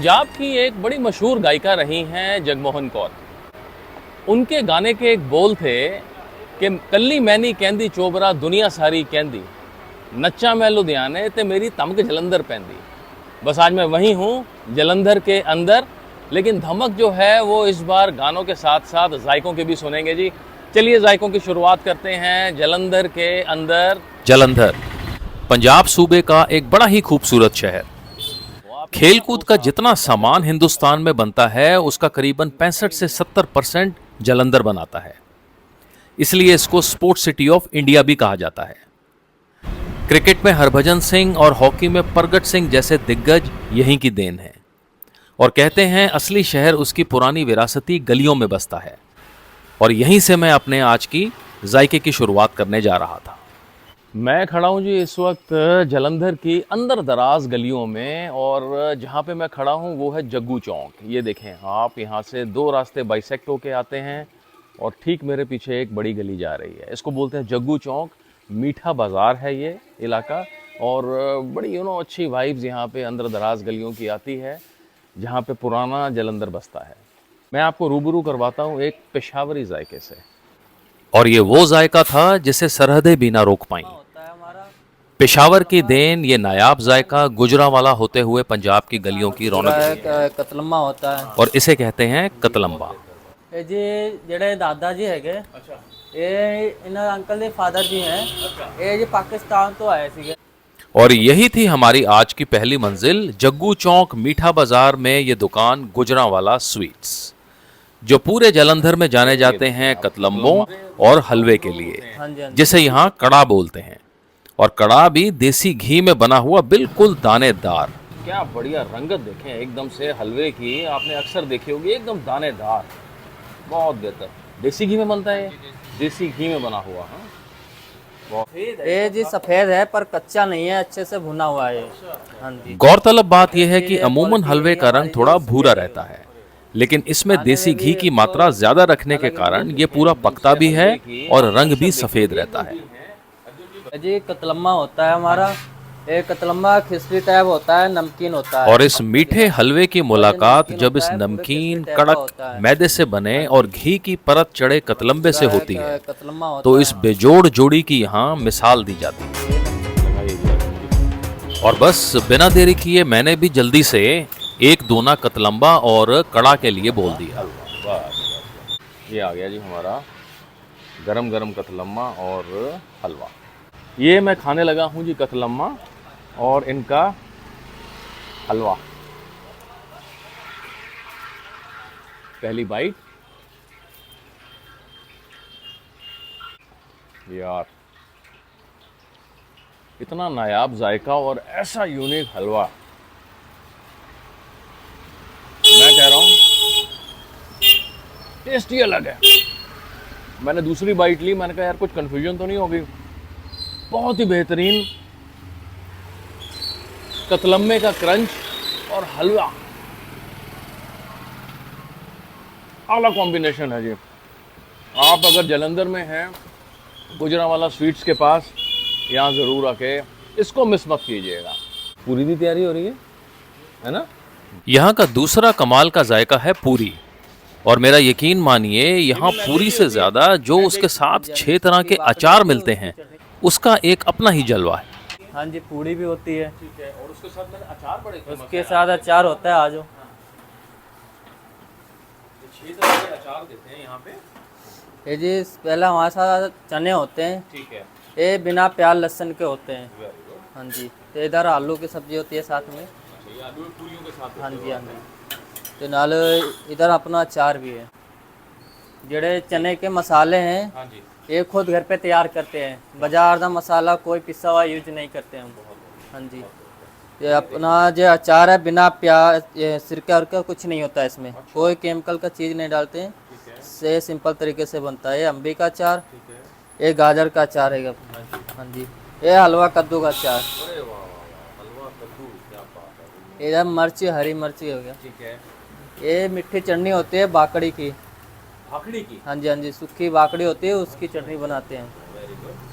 पंजाब की एक बड़ी मशहूर गायिका रही हैं जगमोहन कौर। उनके गाने के एक बोल थे कि कल्ली मैनी कहंदी चोबरा दुनिया सारी कहंदी, नच्चा मैं लुधियाने ते मेरी तमक जलंधर पैंदी। बस आज मैं वहीं हूँ जलंधर के अंदर, लेकिन धमक जो है वो इस बार गानों के साथ साथ जायकों के भी सुनेंगे जी। चलिए जायकों की शुरुआत करते हैं जलंधर के अंदर। जलंधर पंजाब सूबे का एक बड़ा ही खूबसूरत शहर। खेलकूद का जितना सामान हिंदुस्तान में बनता है उसका करीबन 65 से 70% जलंधर बनाता है, इसलिए इसको स्पोर्ट्स सिटी ऑफ इंडिया भी कहा जाता है। क्रिकेट में हरभजन सिंह और हॉकी में प्रगट सिंह जैसे दिग्गज यहीं की देन है, और कहते हैं असली शहर उसकी पुरानी विरासती गलियों में बसता है। और यहीं से मैं अपने आज की जायके की शुरुआत करने जा रहा था। मैं खड़ा हूँ जी इस वक्त जलंधर की अंदर दराज गलियों में, और जहाँ पे मैं खड़ा हूँ वो है जग्गू चौक। ये देखें आप, यहाँ से दो रास्ते बाइसेक्ट होके आते हैं और ठीक मेरे पीछे एक बड़ी गली जा रही है। इसको बोलते हैं जग्गू चौक। मीठा बाज़ार है ये इलाका, और बड़ी अच्छी वाइब्स यहाँ पे अंदर दराज गलियों की आती है, जहाँ पे पुराना जलंधर बसता है। मैं आपको रूबरू करवाता हूँ एक पेशावरी जायके से। और ये वो जायका था जिसे सरहदें भी ना रोक पाई। पेशावर की देन ये नायाब जायका गुजरांवाला होते हुए पंजाब की गलियों की रौनक कतलम्मा होता है, और इसे कहते हैं कतलम्बा। ਇਹ ਜੀ ਜਿਹੜੇ ਦਾਦਾ ਜੀ ਹੈਗੇ ਇਹ ਇਹਨਾਂ ਅੰਕਲ ਦੇ ਫਾਦਰ ਜੀ ਹੈ। ਇਹ ਜੀ ਪਾਕਿस्तान ਤੋਂ ਆਏ ਸੀਗੇ। और यही थी हमारी आज की पहली मंजिल, जग्गू चौक मीठा बाजार में ये दुकान गुजरांवाला स्वीट्स, जो पूरे जलंधर में जाने जाते हैं कतलम्बों और हलवे के लिए, जिसे यहाँ कड़ा बोलते हैं। और कड़ा भी देसी घी में बना हुआ, बिल्कुल दानेदार। क्या बढ़िया रंगत देखें एकदम से हलवे की, आपने अक्सर देखी होगी, एकदम दानेदार, बहुत बेहतर। देसी घी में बनता है, देसी घी में बना हुआ। ये जी सफेद है पर कच्चा नहीं है, अच्छे से भुना हुआ है। हाँ जी। गौरतलब बात यह है कि अमूमन हलवे का रंग थोड़ा भूरा रहता है, लेकिन इसमें देसी घी की मात्रा ज्यादा रखने के कारण ये पूरा पकता भी है और रंग भी सफेद रहता है। जी कतलम्मा होता है हमारा, एक कतलम्मा खिचड़ी टाइप होता है, नमकीन होता है। और इस मीठे हलवे की मुलाकात जब इस नमकीन कड़क मैदे से बने और घी की परत चढ़े कतलम्बे से होती है, तो इस बेजोड़ जोड़ी की यहाँ मिसाल दी जाती है। और बस बिना देरी किए मैंने भी जल्दी से एक दोना कतलम्बा और कड़ा के लिए बोल दिया। ये आ गया जी हमारा गरम गरम कतलम्मा और हलवा। ये मैं खाने लगा हूँ जी कतलम्मा और इनका हलवा। पहली बाइट। यार इतना नायाब जायका और ऐसा यूनिक हलवा, मैं कह रहा हूँ टेस्ट ही अलग है। मैंने दूसरी बाइट ली, मैंने कहा यार कुछ कंफ्यूजन तो नहीं होगी। बहुत ही बेहतरीन कतलम्मे का क्रंच और हलवा, आला कॉम्बिनेशन है जी। आप अगर जलंधर में हैं गुजरांवाला स्वीट्स के पास, यहाँ ज़रूर आके इसको मिस मत कीजिएगा। पूरी की तैयारी हो रही है ना। यहाँ का दूसरा कमाल का जायका है पूरी, और मेरा यकीन मानिए यहाँ पूरी से ज्यादा जो उसके साथ 6 तरह के अचार मिलते हैं उसका एक अपना ही जलवा है। हाँ जी, पूड़ी भी होती है। ठीक है, और उसके साथ मैंने अचार बड़े उसके साथ अचार होता है। आज 6 तरह के अचार देते हैं यहाँ पे। ये जी पहला हमारे साथ चने होते हैं। ठीक है। ये बिना प्याज लहसुन के होते हैं। हाँ जी। तो इधर आलू की सब्जी होती है साथ में। ये आलू पूरियों के साथ। हाँ जी, हाँ जी। तो नाल इधर अपना अचार भी है। जेड़े चने के मसाले हैं, हाँ जी, ये खुद घर पे तैयार करते हैं। बाजार का मसाला कोई पिसा हुआ यूज नहीं करते हम। हाँ जी। ये अपना जो अचार है बिना प्याज सिरका उरका कुछ नहीं होता है इसमें। कोई केमिकल का चीज़ नहीं डालते हैं, से सिंपल तरीके से बनता है। ये अम्बी का अचार, ये गाजर का अचार है। हाँ जी। ये हलवा कद्दू का अचार। इधर मिर्ची, हरी मिर्ची हो गया। ठीक है। ये मीठी चटनी होती है बाकड़ी की। भाखड़ी की? हाँ जी, हाँ जी। सूखी बाकड़ी होती है, उसकी चटनी बनाते हैं।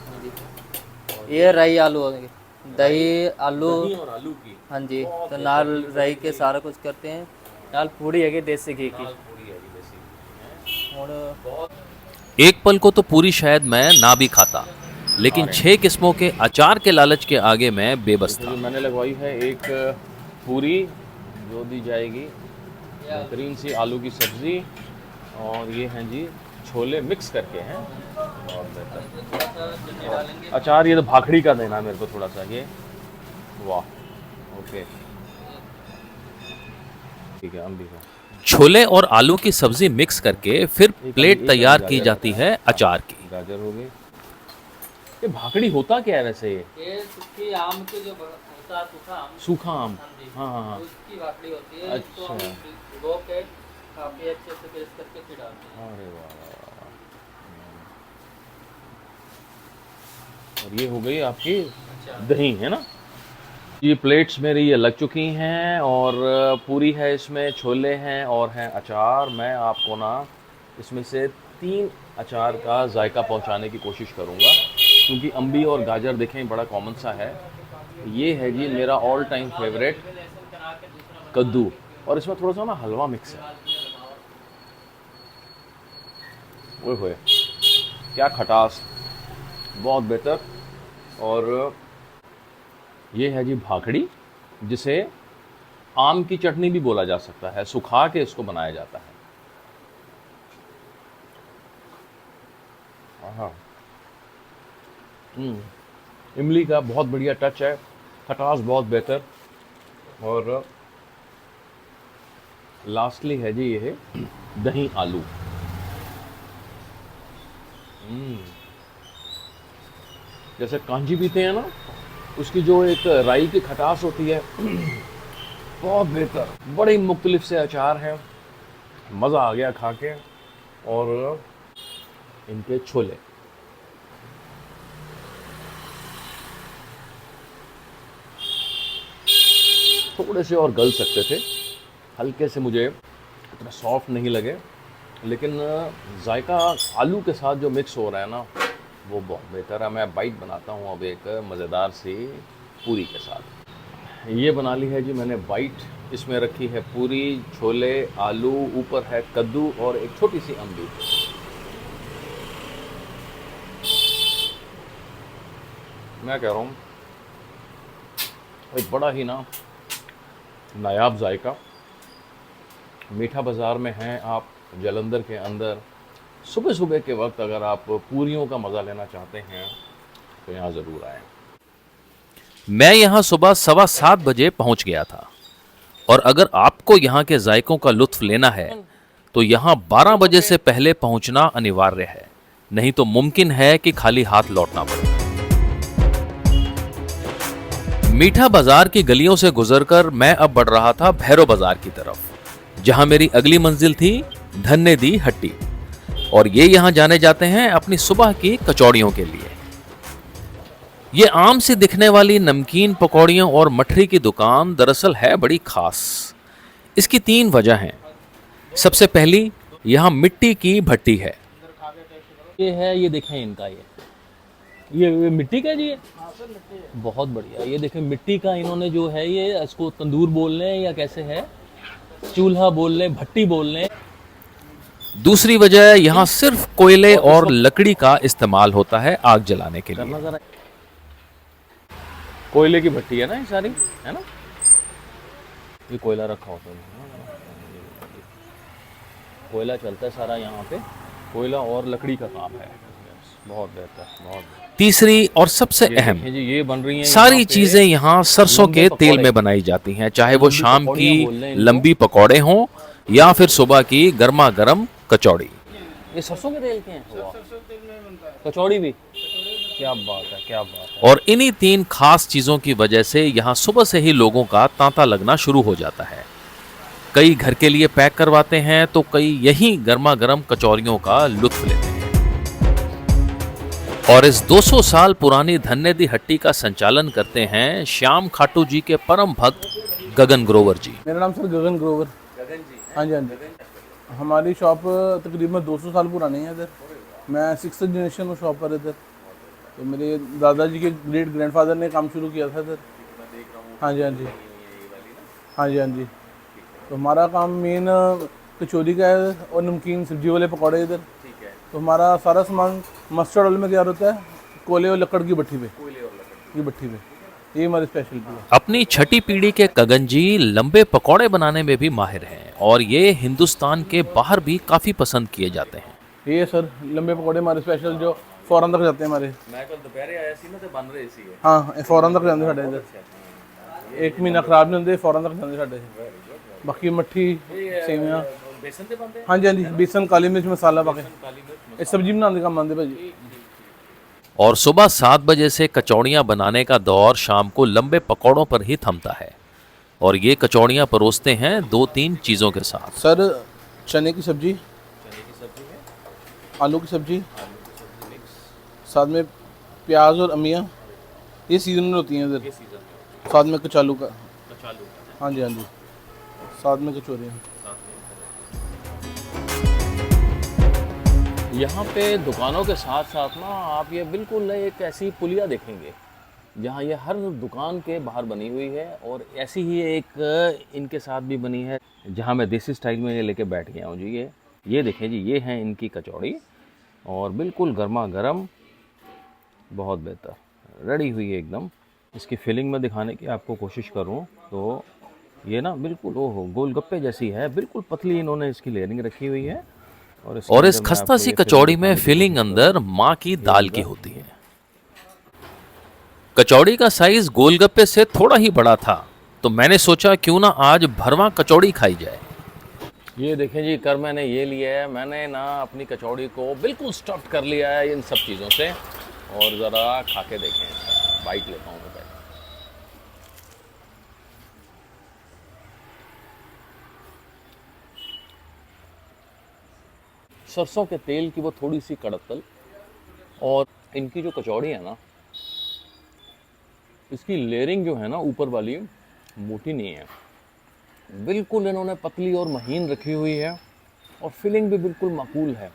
हाँ जी। ये राई आलू हो गए। दही आलू, दही और आलू की। हाँ जी, तो नाल रही के सारा कुछ करते हैं। नाल पूड़ी है कि देसी घी की। पूरी है जी देसी। और एक पल को तो पूरी शायद मैं ना भी खाता, लेकिन 6 किस्मों के अचार के लालच के आगे मैं बेबस देखो था। जी, मैंने लगवाई है एक पूरी जो दी जाएगी, बेहतरीन सी आलू की सब्ज़ी, और ये हैं जी छोले मिक्स करके हैं, बहुत बेहतर। अचार ये तो भाखड़ी का देना मेरे को थोड़ा सा, ये वाह, ओके ठीक है। अम्बी का छोले और आलू की सब्जी मिक्स करके फिर प्लेट एक तैयार की गाजर जाती है अचार की। गाजर हो गई। ये भाखड़ी होता क्या है वैसे? ये सूखी आम के जो होता है, सूखा आम, सूखा आम, हाँ जी, हाँ हाँ हाँ। उसकी भाकरी होती है। इसको हम अच्छा। भिगो के काफी अच्छे से पेस्ट करके फिर डालते हैं। अरे वाह वाह, वाह। और ये हो गई आपकी दही, है ना? ये प्लेट्स मेरी ये लग चुकी हैं, और पूरी है, इसमें छोले हैं और हैं अचार। मैं आपको ना इसमें से 3 अचार का जायका पहुंचाने की कोशिश करूंगा, क्योंकि अम्बी और गाजर देखें बड़ा कॉमन सा है। ये है जी मेरा ऑल टाइम फेवरेट कद्दू, और इसमें थोड़ा सा ना हलवा मिक्स है। ओए होए, क्या खटास, बहुत बेहतर। और ये है जी भाखड़ी, जिसे आम की चटनी भी बोला जा सकता है, सुखा के इसको बनाया जाता है। हाँ, इमली का बहुत बढ़िया टच है, खटास बहुत बेहतर। और लास्टली है जी ये दही आलू। जैसे कांजी पीते हैं ना, उसकी जो एक राई की खटास होती है, बहुत बेहतर। बड़े मुख्तलिफ से अचार हैं, मज़ा आ गया खा के। और इनके छोले, थोड़े से और गल सकते थे, हल्के से, मुझे इतना सॉफ्ट नहीं लगे, लेकिन जायका आलू के साथ जो मिक्स हो रहा है ना, वो बहुत बेहतर है। मैं बाइट बनाता हूँ अब एक मज़ेदार सी पूरी के साथ। ये बना ली है जी मैंने बाइट, इसमें रखी है पूरी, छोले, आलू, ऊपर है कद्दू और एक छोटी सी अम्बी। मैं कह रहा हूँ एक बड़ा ही ना नायाब जायका। मीठा बाज़ार में हैं आप, जलंधर के अंदर, सुबह सुबह के वक्त अगर आप पूरियों का मज़ा लेना चाहते हैं तो यहाँ ज़रूर आएँ। मैं यहाँ सुबह 7:15 बजे पहुँच गया था, और अगर आपको यहाँ के जायकों का लुत्फ लेना है तो यहाँ 12 बजे से पहले पहुँचना अनिवार्य है, नहीं तो मुमकिन है कि खाली हाथ लौटना पड़े। मीठा बाजार की गलियों से गुजरकर मैं अब बढ़ रहा था भैरव बाजार की तरफ, जहां मेरी अगली मंजिल थी धन्य दी हट्टी, और ये यहां जाने जाते हैं अपनी सुबह की कचौड़ियों के लिए। ये आम से दिखने वाली नमकीन पकौड़ियों और मठरी की दुकान दरअसल है बड़ी खास। इसकी 3 वजह हैं। सबसे पहली, यहाँ मिट्टी की भट्टी है। ये है, ये देखें इनका, ये मिट्टी का जी है, बहुत बढ़िया। ये देखें मिट्टी का इन्होंने जो है, ये इसको तंदूर बोल लें या कैसे है, चूल्हा बोल लें, भट्टी बोल लें। दूसरी वजह, यहाँ सिर्फ कोयले और लकड़ी का इस्तेमाल होता है आग जलाने के लिए। करना जरा, कोयले की भट्टी है ना ये सारी, है ना, ये कोयला रखा होता है, कोयला चलता है सारा यहाँ पे, कोयला और लकड़ी का काम है। बहुत बेहतर, बहुत बेहतर। तीसरी और सबसे अहम, देखें जी, ये बन रही हैं सारी यहाँ पे चीजें यहाँ सरसों लंबे के तेल पकौड़े। में बनाई जाती हैं, चाहे वो लंबी शाम पकौड़ियाँ की बोल रहे हैं इनको। लंबी पकौड़े हों या फिर सुबह की गर्मा गर्म कचौड़ी। ये सरसों के तेल के हैं, कचौड़ी भी, क्या बात है, क्या बात है। और इन्हीं 3 खास चीजों की वजह से यहाँ सुबह से ही लोगों का तांता लगना शुरू हो जाता है। कई घर के लिए पैक करवाते हैं तो कई यहीं गर्मा गर्म कचौरियों का लुत्फ लेते हैं। और इस 200 साल पुरानी धन्य दी हट्टी का संचालन करते हैं श्याम खाटू जी के परम भक्त गगन ग्रोवर जी। मेरा नाम सर गगन ग्रोवर। गगन जी, हाँ जी, हाँ जी। हमारी शॉप तकरीबन 200 साल पुरानी है इधर। मैं 6th जनरेशन हूँ शॉप पर इधर। तो मेरे दादाजी के ग्रेट ग्रैंडफादर ने काम शुरू किया था इधर। हाँ जी हाँ जी, हाँ जी हाँ जी। तो हमारा काम मेन कचौरी का है और नमकीन सब्जी वाले पकौड़े इधर। तो हमारा सारा सामान मस्टर्ड ऑयल में तैयार होता है, कोयले और लकड़ की भट्टी पे। ये हमारी स्पेशलिटी है। अपनी छठी पीढ़ी के गगन जी लंबे पकौड़े बनाने में भी माहिर हैं और ये हिंदुस्तान के बाहर भी काफी पसंद किए जाते हैं। ये सर लंबे पकौड़े हमारे स्पेशल जो फॉरन तक जाते हैं हमारे। मैं कल दोपहर आया सी ना ते बन रहे सी हाँ फॉरन तक जाते साढ़े इधर, 1 महीना खराब नहीं होंगे, फॉरन तक जाते साढ़े। बाकी मट्ठी सेवियां बेसन ते बनते हाँ जी हाँ जी, बेसन काली मिर्च मसाला पाके ये सब्जी बनाने का मानते भाजी। और सुबह 7 बजे से कचौड़ियाँ बनाने का दौर शाम को लंबे पकौड़ों पर ही थमता है और ये कचौड़ियाँ परोसते हैं 2-3 चीज़ों के साथ। सर चने की सब्जी, आलू की सब्जी, साथ में प्याज और अमिया, ये सीजनल होती हैं इधर। साथ में कचालू का, हाँ जी हाँ जी, साथ में कचौरियाँ। यहाँ पे दुकानों के साथ साथ ना आप ये बिल्कुल एक ऐसी पुलिया देखेंगे जहाँ ये हर दुकान के बाहर बनी हुई है, और ऐसी ही एक इनके साथ भी बनी है जहाँ मैं देसी स्टाइल में ये लेके बैठ गया हूँ जी। ये देखें जी, ये है इनकी कचौड़ी और बिल्कुल गर्मा गर्म, बहुत बेहतर रेडी हुई है एकदम। इसकी फिलिंग में दिखाने की आपको कोशिश करूँ तो ये ना बिल्कुल ओहो गोलगप्पे जैसी है, बिल्कुल पतली इन्होंने इसकी लेयरिंग रखी हुई है। और इस खस्ता सी कचौड़ी में फिलिंग अंदर माँ की दाल की होती है। कचौड़ी का साइज गोलगप्पे से थोड़ा ही बड़ा था तो मैंने सोचा क्यों ना आज भरवा कचौड़ी खाई जाए। ये देखें जी, कर मैंने ये लिया है, मैंने ना अपनी कचौड़ी को बिल्कुल स्टफ्ड कर लिया है इन सब चीज़ों से, और ज़रा खा के देखें, बाइट लेता हूँ मैं पहले। सरसों के तेल की वो थोड़ी सी कड़तल, और इनकी जो कचौड़ी है ना, इसकी लेयरिंग जो है ना ऊपर वाली मोटी नहीं है, बिल्कुल इन्होंने पतली और महीन रखी हुई है, और फिलिंग भी बिल्कुल माकूल है।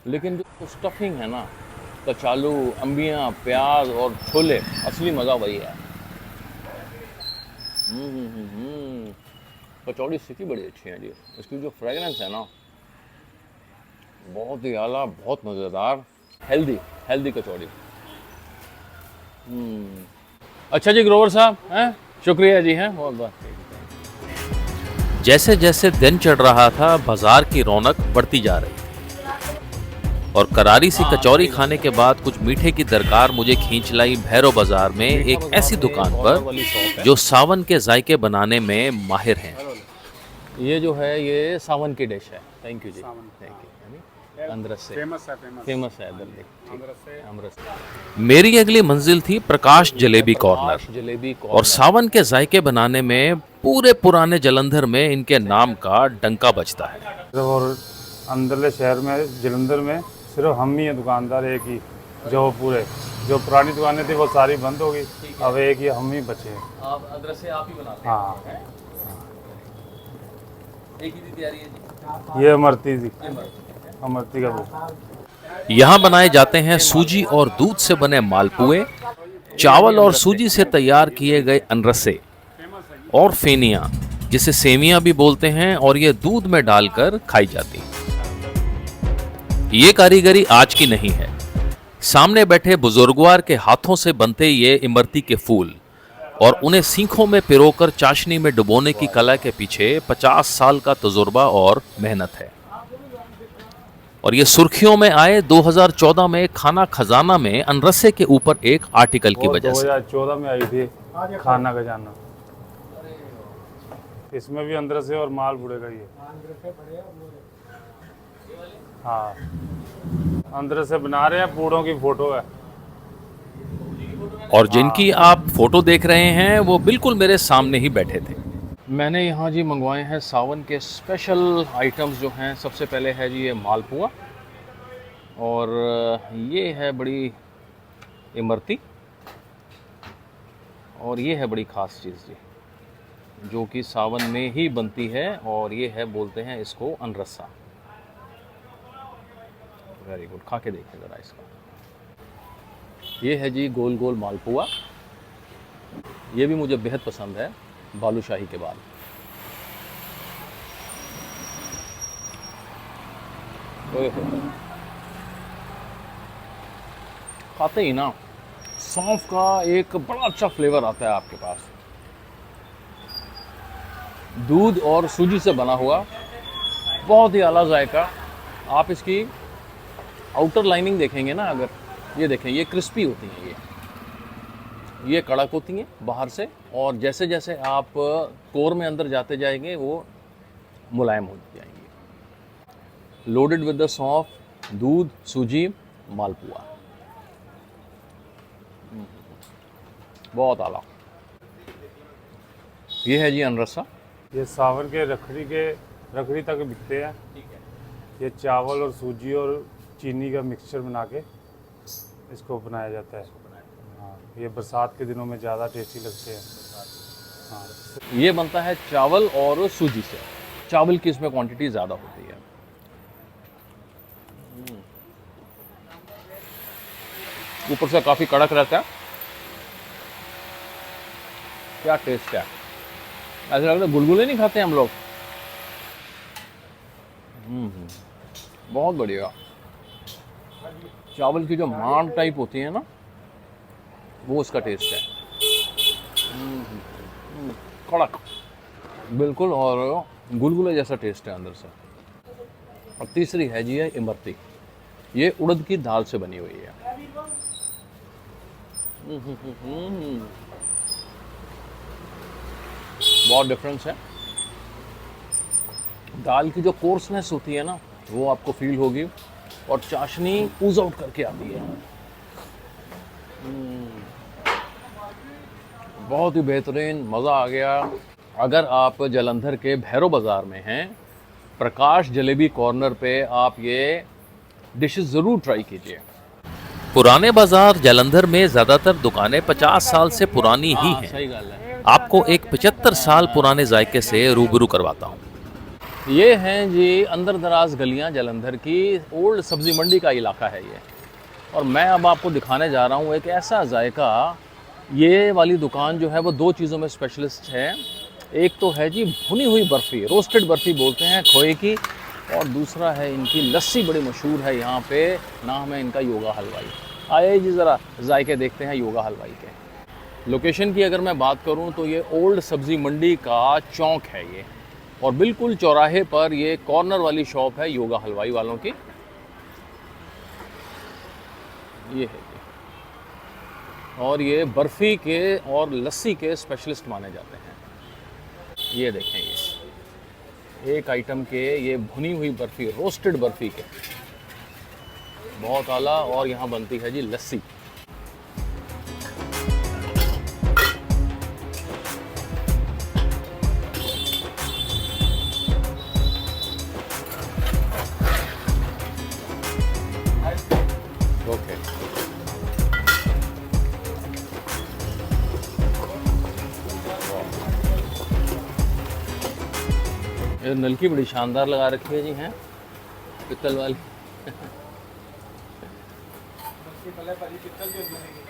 लेकिन जो स्टफिंग है ना, कचालू, अम्बियाँ, प्याज और छोले, असली मज़ा वही है। कचौड़ी सीखी बड़ी अच्छी है जी। इसकी जो फ्रेगरेंस है ना, बहुत ही आला, बहुत मज़ेदार, हेल्दी कचौड़ी। अच्छा जी ग्रोवर साहब, हैं, शुक्रिया जी, हैं बहुत बहुत। जैसे जैसे दिन चढ़ रहा था बाजार की रौनक बढ़ती जा रही और करारी सी कचौरी खाने के बाद कुछ मीठे की दरकार मुझे खींच लाई भैरव बाजार में एक ऐसी दुकान पर जो सावन के जायके बनाने में माहिर हैं। ये जो है ये सावन की डिश है। थैंक यू जी, थैंक यू। अमरस से फेमस है इधर, ठीक, अमरस। मेरी अगली मंजिल थी प्रकाश जलेबी कॉर्नर और सावन के जायके बनाने में पूरे पुराने जलंधर में इनके नाम का डंका बजता है। और अंदरले शहर में जलंधर में सिर्फ हम ही हैं दुकानदार, एक ही, जो पूरे जो पुरानी दुकानें थी वो सारी बंद हो गई, अब एक ही हम ही बचे हैं। आप अदरक से आप ही बनाते हैं? हाँ, एक ही तैयारी है जी। ये अमरती थी, अमरती का दूध। यहाँ बनाए जाते हैं सूजी और दूध से बने मालपुए, चावल और सूजी से तैयार किए गए अनरसे और फेनियाँ, जिसे सेवियाँ भी बोलते हैं, और ये दूध में डालकर खाई जाती। ये कारीगरी आज की नहीं है। सामने बैठे बुजुर्गवार के हाथों से बनते ये इमरती के फूल और उन्हें सीखों में पिरोकर चाशनी में डुबोने की कला के पीछे 50 साल का तजुर्बा और मेहनत है। और ये सुर्खियों में आए 2014 में खाना खजाना में अनरसे के ऊपर एक आर्टिकल की वजह से। 2014 में आई थी खाना खजाना, इसमें भी अनरसे और माल बुड़ेगा ये। हाँ, अनरसे बना रहे हैं, पूड़ों की फोटो है। और जिनकी आप फोटो देख रहे हैं वो बिल्कुल मेरे सामने ही बैठे थे। मैंने यहाँ जी मंगवाए हैं सावन के स्पेशल आइटम्स जो हैं। सबसे पहले है जी ये मालपुआ, और ये है बड़ी इमरती, और ये है बड़ी ख़ास चीज़ जी, जो कि सावन में ही बनती है, और ये है, बोलते हैं इसको अनरसा। वेरी गुड, खा के देखिए ज़रा इसका। ये है जी गोल गोल मालपुआ, ये भी मुझे बेहद पसंद है बालूशाही के बाद। ओए होए। खाते ही ना सौंफ का एक बड़ा अच्छा फ्लेवर आता है आपके पास। दूध और सूजी से बना हुआ बहुत ही आला जायका। आप इसकी आउटर लाइनिंग देखेंगे ना, अगर ये देखें, ये क्रिस्पी होती हैं, ये कड़क होती हैं बाहर से, और जैसे जैसे आप कोर में अंदर जाते जाएंगे वो मुलायम हो जाएंगी। लोडेड विद द सौंफ, दूध, सूजी, मालपुआ, बहुत आला। ये है जी अनरसा। ये सावन के रखड़ी तक बिकते हैं। ये चावल और सूजी और चीनी का मिक्सचर बना के इसको बनाया जाता है। हाँ, ये बरसात के दिनों में ज़्यादा टेस्टी लगते हैं। हाँ, ये बनता है चावल और सूजी से। चावल की इसमें क्वांटिटी ज़्यादा होती है। ऊपर से काफ़ी कड़क रहता है। क्या टेस्ट है, ऐसा लगता है गुलगुले नहीं खाते हम लोग। बहुत बढ़िया। चावल की जो मान टाइप होती है ना, वो उसका टेस्ट है। कड़क बिल्कुल, और गुलगुले जैसा टेस्ट है अंदर से। और तीसरी है जी है इमरती। ये उड़द की दाल से बनी हुई है। बहुत डिफरेंस है। दाल की जो कोर्सनेस होती है ना, वो आपको फील होगी, और चाशनी ऊज आउट करके आती है। बहुत ही बेहतरीन, मज़ा आ गया। अगर आप जालंधर के भैरव बाज़ार में हैं, प्रकाश जलेबी कॉर्नर पे, आप ये डिशेस ज़रूर ट्राई कीजिए। पुराने बाजार जालंधर में ज्यादातर दुकानें 50 साल से पुरानी ही हैं। सही गल है। आपको एक 75 साल पुराने जायके से रूबरू करवाता हूँ। ये हैं जी अंदर दराज गलियां जालंधर की। ओल्ड सब्ज़ी मंडी का इलाका है ये, और मैं अब आपको दिखाने जा रहा हूँ एक ऐसा जायका। ये वाली दुकान जो है वो दो चीज़ों में स्पेशलिस्ट है। एक तो है जी भुनी हुई बर्फ़ी, रोस्टेड बर्फ़ी बोलते हैं खोए की, और दूसरा है इनकी लस्सी बड़ी मशहूर है यहाँ पे। नाम है इनका योगा हलवाई। आइए जी ज़रा जायके देखते हैं योगा हलवाई के। लोकेशन की अगर मैं बात करूँ तो ये ओल्ड सब्ज़ी मंडी का चौक है ये, और बिल्कुल चौराहे पर ये कॉर्नर वाली शॉप है योगा हलवाई वालों की। ये है ये, और ये बर्फ़ी के और लस्सी के स्पेशलिस्ट माने जाते हैं। ये देखें, ये एक आइटम के ये भुनी हुई बर्फ़ी, रोस्टेड बर्फ़ी के, बहुत आला। और यहाँ बनती है जी लस्सी। ओके, ये नलकी बड़ी शानदार लगा रखी है जी, हैं पित्तल वाली।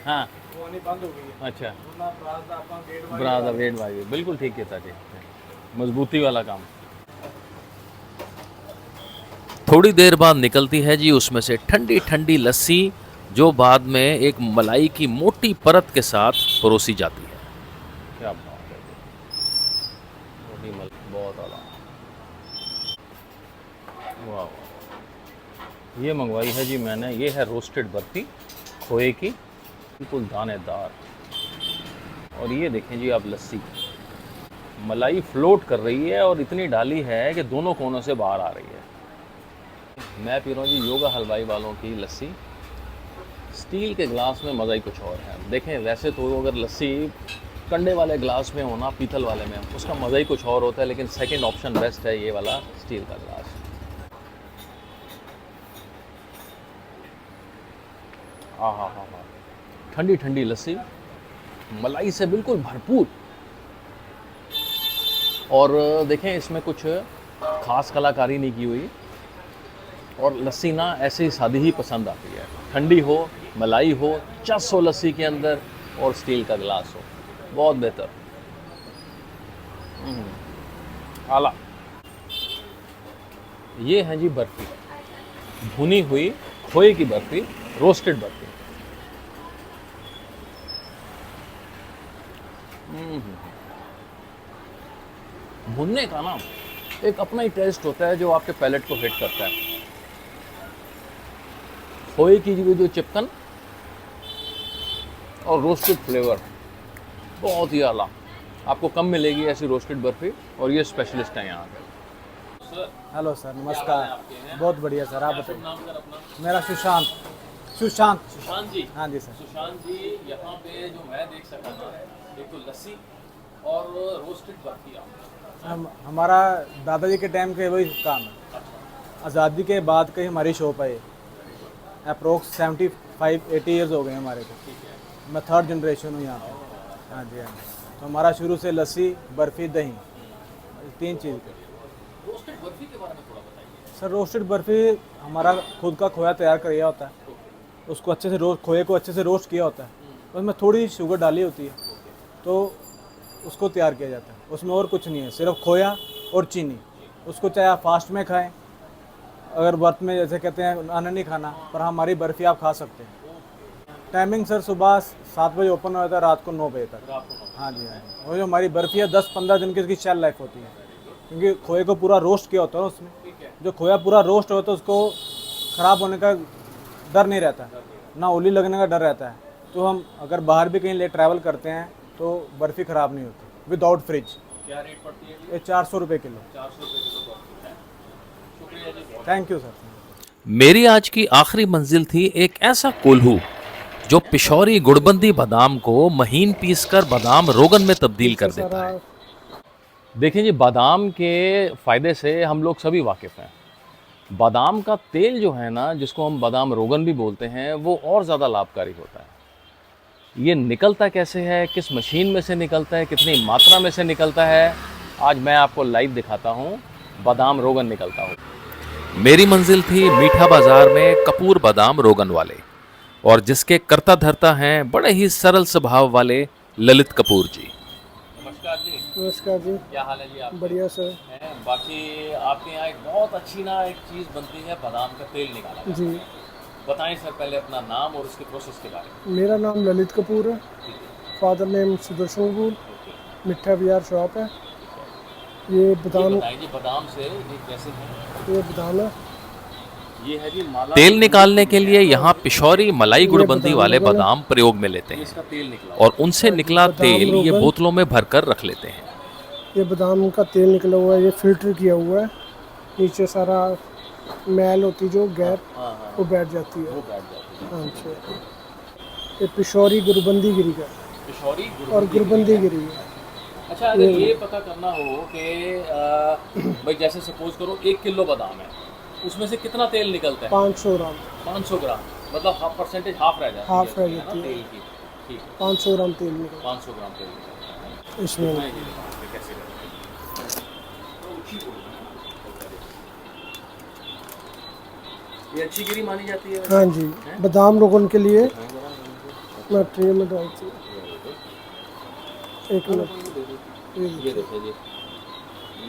हाँ, अच्छा, बरादा वेट भाई बिल्कुल ठीक है जी, मजबूती वाला काम। थोड़ी देर बाद निकलती है जी उसमें से ठंडी ठंडी लस्सी, जो बाद में एक मलाई की मोटी परत के साथ परोसी जाती है। क्या बात है, बहुत आला। वाह, ये मंगवाई है जी मैंने। ये है रोस्टेड बर्फ़ी खोए की, बिल्कुल दानेदार। और ये देखें जी आप लस्सी, मलाई फ्लोट कर रही है और इतनी डाली है कि दोनों कोनों से बाहर आ रही है। मैं पी रहा हूँ जी योगा हलवाई वालों की लस्सी। स्टील के गिलास में मज़ा ही कुछ और है। देखें, वैसे तो अगर लस्सी कंडे वाले गिलास में होना, पीतल वाले में, उसका मज़ा ही कुछ और होता है, लेकिन सेकंड ऑप्शन बेस्ट है ये वाला स्टील का गिलास। हाँ हाँ हाँ हाँ, ठंडी ठंडी लस्सी, मलाई से बिल्कुल भरपूर। और देखें, इसमें कुछ खास कलाकारी नहीं की हुई, और लस्सी ना ऐसे ही सादी ही पसंद आती है, ठंडी हो, मलाई हो, चस हो लस्सी के अंदर और स्टील का गिलास हो, बहुत बेहतर। आला। ये है जी बर्फ़ी, भुनी हुई खोए की बर्फ़ी, रोस्टेड बर्फ़ी। भुनने का ना एक अपना ही टेस्ट होता है जो आपके पैलेट को हिट करता है। खोए की जो चिपकन और रोस्टेड फ्लेवर बहुत ही आला, आपको कम मिलेगी ऐसी रोस्टेड बर्फ़ी, और ये स्पेशलिस्ट है यहाँ पे। हेलो सर, नमस्कार। बहुत बढ़िया सर, आप बताइए। मेरा सुशांत। सुशांत जी। हाँ जी सर। सुशांत जी, यहाँ पे जो मैं देख सका ना, एक तो लस्सी और रोस्टेड बर्फ़ी हमारा दादाजी के टाइम के वही काम है। आज़ादी के बाद की हमारी शॉप है। अप्रोक्स 75-80 ईयर्स हो गए हमारे को। मैं 3rd जनरेशन हूँ यहाँ पे। हाँ जी, हाँ जी। तो हमारा शुरू से लस्सी, बर्फ़ी, दही, 3 चीज़ का। रोस्टेड बर्फ़ी के बारे में थोड़ा बताइए। सर, रोस्टेड बर्फ़ी हमारा खुद का खोया तैयार किया होता है, उसको अच्छे से खोए को अच्छे से रोस्ट किया होता है, उसमें थोड़ी शुगर डाली होती है, तो उसको तैयार किया जाता है। उसमें और कुछ नहीं है, सिर्फ खोया और चीनी। उसको चाहे आप फास्ट में खाएं, अगर व्रत में जैसे कहते हैं अन्न नहीं खाना, पर हमारी बर्फ़ी आप खा सकते हैं। टाइमिंग सर सुबह 7 बजे ओपन हो जाता है, रात को 9 बजे तक। हाँ जी, हाँ जी। और जो हमारी बर्फ़ी है 10-15 दिन की इसकी शेल लाइफ होती है, क्योंकि खोए को पूरा रोस्ट किया होता है उसमें। जो खोया पूरा रोस्ट होता है उसको ख़राब होने का डर नहीं रहता, ना ओली लगने का डर रहता है। तो हम अगर बाहर भी कहीं ले ट्रैवल करते हैं तो बर्फ़ी ख़राब नहीं होती, विदाउट फ्रिज। क्या रेट पड़ती है? ये 400 रुपये किलो। 400 रुपये किलो बर्फ़ी है। शुक्रिया जी। Thank you sir. मेरी आज की आखिरी मंजिल थी एक ऐसा कोल्हू जो पिशौरी गुड़बंदी बादाम को महीन पीसकर बादाम रोगन में तब्दील कर देता है। देखिए जी, बादाम के फ़ायदे से हम लोग सभी वाकिफ़ हैं। बादाम का तेल जो है ना, जिसको हम बादाम रोगन भी बोलते हैं, वो और ज़्यादा लाभकारी होता है। ये निकलता कैसे है, किस मशीन में से निकलता है, कितनी मात्रा में से निकलता है, आज मैं आपको लाइव दिखाता हूँ। बादाम रोगन निकलता हूँ। मेरी मंजिल थी मीठा बाजार में कपूर बादाम रोगन वाले, और जिसके कर्ता धर्ता हैं बड़े ही सरल स्वभाव वाले ललित कपूर जी। नमस्कार जी। नमस्कार जी। क्या हाल है जी आप? बढ़िया सर। बाकी आपके यहाँ एक बहुत अच्छी ना एक चीज़ बनती है, बादाम का तेल निकाला। जी, बताएं सर पहले अपना नाम और उसके प्रोसेस के बारे में। मेरा नाम ललित कपूर है, फादर नेम सुदर्शन कपूर, मिठा बाजार शॉप है। ये बादाम, बताएं जी, बादाम से ये कैसे है? ये बादाम है। ये है जी माला। तेल निकालने के लिए यहाँ पिशौरी मलाई गुड़बंदी वाले बादाम प्रयोग में लेते हैं, इसका तेल निकला और उनसे निकला तेल ये बोतलों में भरकर रख लेते हैं। ये बादाम का तेल निकला हुआ है, ये फिल्टर किया हुआ है। नीचे सारा मैल होती जो गैर वो बैठ जाती है। वो बैठ जाती है। अच्छा, ये पिशौरी गुड़बंदी गिरी का पिशौरी और गुड़बंदी गिरी है। अच्छा, अगर ये पता करना हो कि भाई जैसे सपोज करो 1 किलो बादाम है, उसमें से कितना तेल निकलता है? 500 ग्राम। 500 ग्राम, मतलब हाफ रह जाती है। हाफ रह है ना जाती है। तेल की। ठीक है, 500 ग्राम तेल निकला 500 ग्राम तेल निकलता है। इसमें। कैसे ये अच्छी गिरी मानी जाती है? हाँ जी, बादाम रोगन के लिए मैं ट्रे में डालती हूँ। 1 मिनट। ये देखिए जी,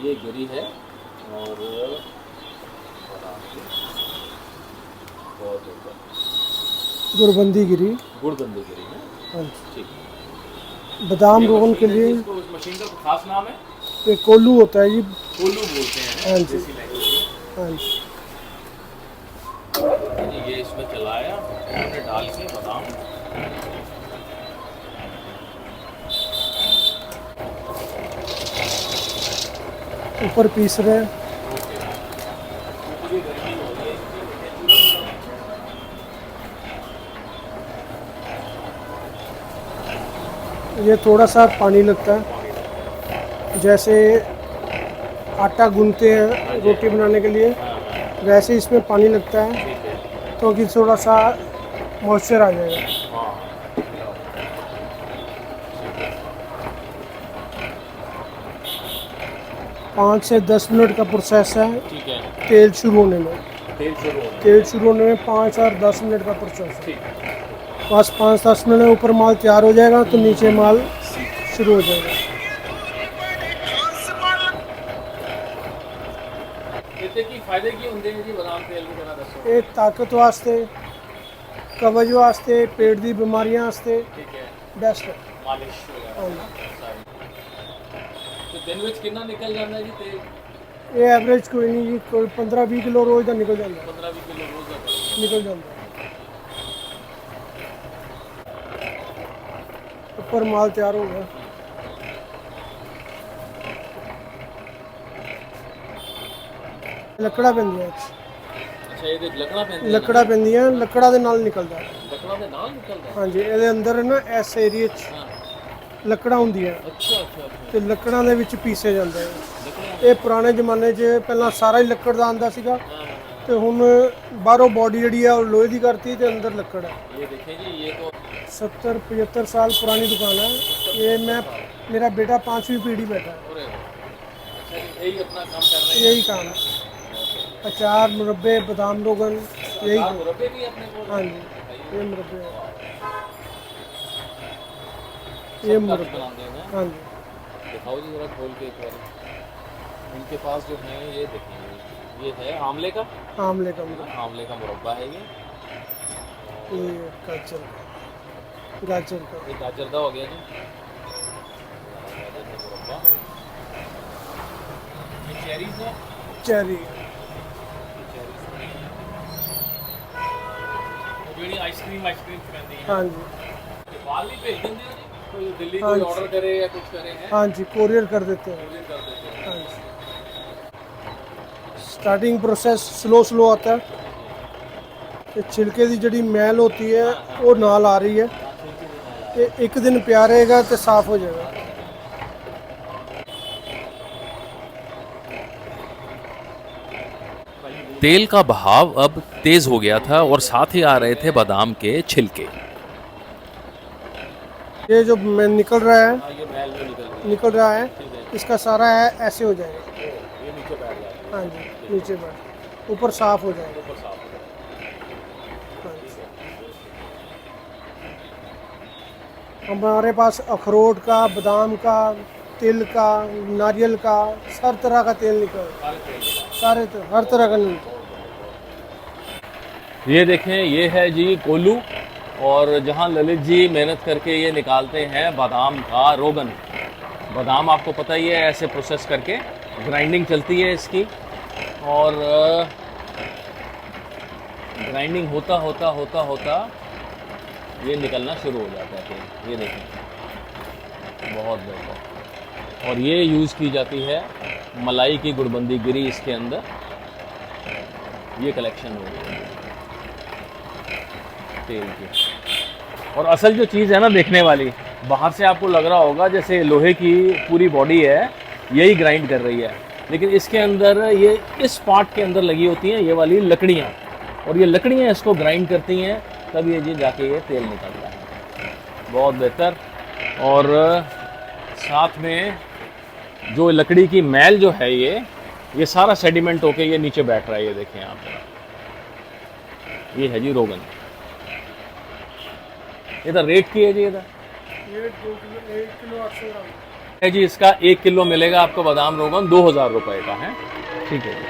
ये गिरी है और बहुत ऊपर गुड़बंदी गिरी। गुड़बंदी गिरी है। हाँ जी। ठीक है। बादाम रोगन के लिए इसको उस मशीन का खास नाम है ये कोल्हू होता है जी। कोल्हू बोलते हैं। हाँ जी। देसी लैंग्वेज में। हाँ जी। ये इसमें चलाया, हमने डाल के बादाम ऊपर पीस रहे हैं। ये थोड़ा सा पानी लगता है, जैसे आटा गूंथते हैं रोटी बनाने के लिए, वैसे इसमें पानी लगता है, क्योंकि थोड़ा सा मॉइस्चर आ जाएगा। 5 से 10 मिनट का प्रोसेस है ठीक है। तेल शुरू होने में। तेल शुरू होना तेल शुरू होने में 5 और 10 मिनट का प्रोसेस है। ठीक है। बस 5-10 मिनट में ऊपर माल तैयार हो जाएगा तो नीचे माल शुरू हो जाएगा। ਇਹਦੇ ਕੀ ਫਾਇਦੇ ਕੀ ਹੁੰਦੇ ਨੇ ਜੀ ਬਦਾਮ ਤੇਲ ਦੀ ਤਰ੍ਹਾਂ ਦੱਸੋ। ਇਹ ਤਾਕਤ ਵਾਸਤੇ, ਕਬਜ਼ ਵਾਸਤੇ, पेट दी बीमारियां वास्ते ਠੀਕ ਹੈ, बेस्ट है। ਮਾਲਿਸ਼ ਵਗੈਰਾ ਸਾਰੀ। ਤੇ ਦਿਨ ਵਿੱਚ ਕਿੰਨਾ ਨਿਕਲ ਜਾਂਦਾ ਜੀ ਤੇਲ? ये एवरेज कोई नहीं जी, कोई 15-20 किलो रोज का निकल जाता 15-20 किलो रोज ਦਾ है, निकल जाता है। ऊपर माल तैयार हो गया। ਲੱਕੜਾ ਪੈਂਦੀਆਂ ਅੱਛਾ ਇਹਦੇ ਚ ਲੱਕੜਾਂ ਪੈਂਦੀਆਂ ਲੱਕੜਾ ਪੈਂਦੀਆਂ, ਲੱਕੜਾ ਦੇ ਨਾਲ ਨਿਕਲਦਾ ਹੈ। ਲੱਕੜਾਂ ਦੇ ਨਾਲ ਨਿਕਲਦਾ ਹੈ? ਹਾਂਜੀ, ਇਹਦੇ ਅੰਦਰ ਨਾ ਇਸ ਏਰੀਏ 'ਚ ਹਾਂ। ਲੱਕੜਾਂ ਹੁੰਦੀਆਂ ਅੱਛਾ ਅੱਛਾ ਅੱਛਾ। ਤੇ ਲੱਕੜਾਂ ਦੇ ਵਿੱਚ ਪੀਸੇ ਜਾਂਦੇ ਹੈ। ਲੱਕੜਾਂ ਇਹ ਪੁਰਾਣੇ ਜ਼ਮਾਨੇ 'ਚ ਪਹਿਲਾਂ ਸਾਰਾ ਹੀ ਲੱਕੜ ਦਾ ਆਂਦਾ ਸੀਗਾ ਤੇ ਹੁਣ ਬਾਹਰੋਂ ਬੋਡੀ ਜਿਹੜੀ ਆ ਉਹ ਲੋਹੇ ਦੀ ਕਰਤੀ ਤੇ ਅੰਦਰ ਲੱਕੜ है। ये देखिए जी, ये तो 70-75 साल पुरानी दुकान है ये। मैं मेरा बेटा 5वीं पीढ़ी बैठा है, पूरे अच्छा जी, यही अपना काम कर रहे हैं। यही काम है। अचार, मुरब्बे, बादाम रोगन, यही दाल मुरब्बे भी अपने को? हाँ जी, ये मुरब्बे है। ये सब मुरब्बे बनाते हैं। हाँ जी। दिखाओ जी जरा खोल के एक बार। इनके पास जो है ये देखिए, ये है आंवले का, आमले का मुरब्बा, आंवले का मुरब्बा है ये गाजर, गाजर का। ये गाजर का हो गया जी, गाजर का मुरब्बा। ये चेरीज है, चेरी, ਜਿਹੜੀ ਆਈਸਕ੍ਰੀਮ ਪੈਂਦੀ ਹੈ। हाँ जी, ਤੇ ਬਾਹਰ ਵੀ ਭੇਜ ਦਿੰਦੇ ਹੋ ਜੀ, ਕੋਈ ਦਿੱਲੀ हाँ ਕੋਈ जी। ਆਰਡਰ करे या कुछ करे है? हाँ जी, कोरियर कर देते हैं। कोरियर कर देते हैं। हाँ जी। स्टार्टिंग प्रोसेस स्लो आता है ਤੇ छिलके ਦੀ ਜਿਹੜੀ ਮੈਲ होती है वो नाल आ रही है। ये एक दिन ਪਿਆ ਰਹੇਗਾ तो साफ हो जाएगा। तेल का बहाव अब तेज हो गया था और साथ ही आ रहे थे बादाम के छिलके। ये जो निकल रहा है, हाँ, ये मैल में निकल गई, निकल रहा है, इसका सारा है ऐसे हो जाएगा। ये नीचे बैठ जाती है, हाँ जी, नीचे बैठ, ऊपर साफ हो जाएगा। ऊपर साफ हो जाएगा। हाँ जी। हमारे पास अखरोट का, बादाम का, तिल का, नारियल का, हर तरह का तेल निकल, सारे हर तरह का निकल। ये देखें, ये है जी कोल्लू, और जहाँ ललित जी मेहनत करके ये निकालते हैं बादाम का रोगन। बादाम आपको पता ही है, ऐसे प्रोसेस करके ग्राइंडिंग चलती है इसकी, और ग्राइंडिंग होता होता होता होता ये निकलना शुरू हो जाता है तेल। ये देखें, बहुत बेहतर। और ये यूज़ की जाती है मलाई की गुड़बंदी गिरी इसके अंदर, ये कलेक्शन हो रही है तेल की। और असल जो चीज़ है ना देखने वाली, बाहर से आपको लग रहा होगा जैसे लोहे की पूरी बॉडी है, यही ग्राइंड कर रही है, लेकिन इसके अंदर ये इस पार्ट के अंदर लगी होती हैं ये वाली लकड़ियाँ, और ये लकड़ियाँ इसको ग्राइंड करती हैं, तब ये जी जाके ये तेल निकलता है। बहुत बेहतर। और साथ में जो लकड़ी की मैल जो है ये सारा सेडिमेंट होके ये नीचे बैठ रहा है। ये देखें आप, ये है जी रोगन। ये तो रेट की है जी, इधर ये 2 किलो 1 किलो 800 ग्राम है जी। इसका 1 किलो मिलेगा आपको बादाम रोगन, 2000 रुपये का है। ठीक है जी।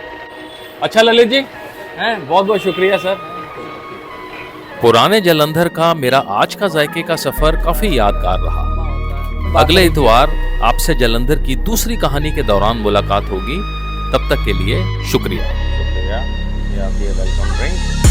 अच्छा ललित जी, हैं, बहुत बहुत शुक्रिया सर। पुराने जालंधर का मेरा आज का जायके का सफर काफी यादगार रहा। अगले इतवार आपसे जालंधर की दूसरी कहानी के दौरान मुलाकात होगी। तब तक के लिए शुक्रिया। शुक्रिया। ये आपकी वेलकम ड्रिंक।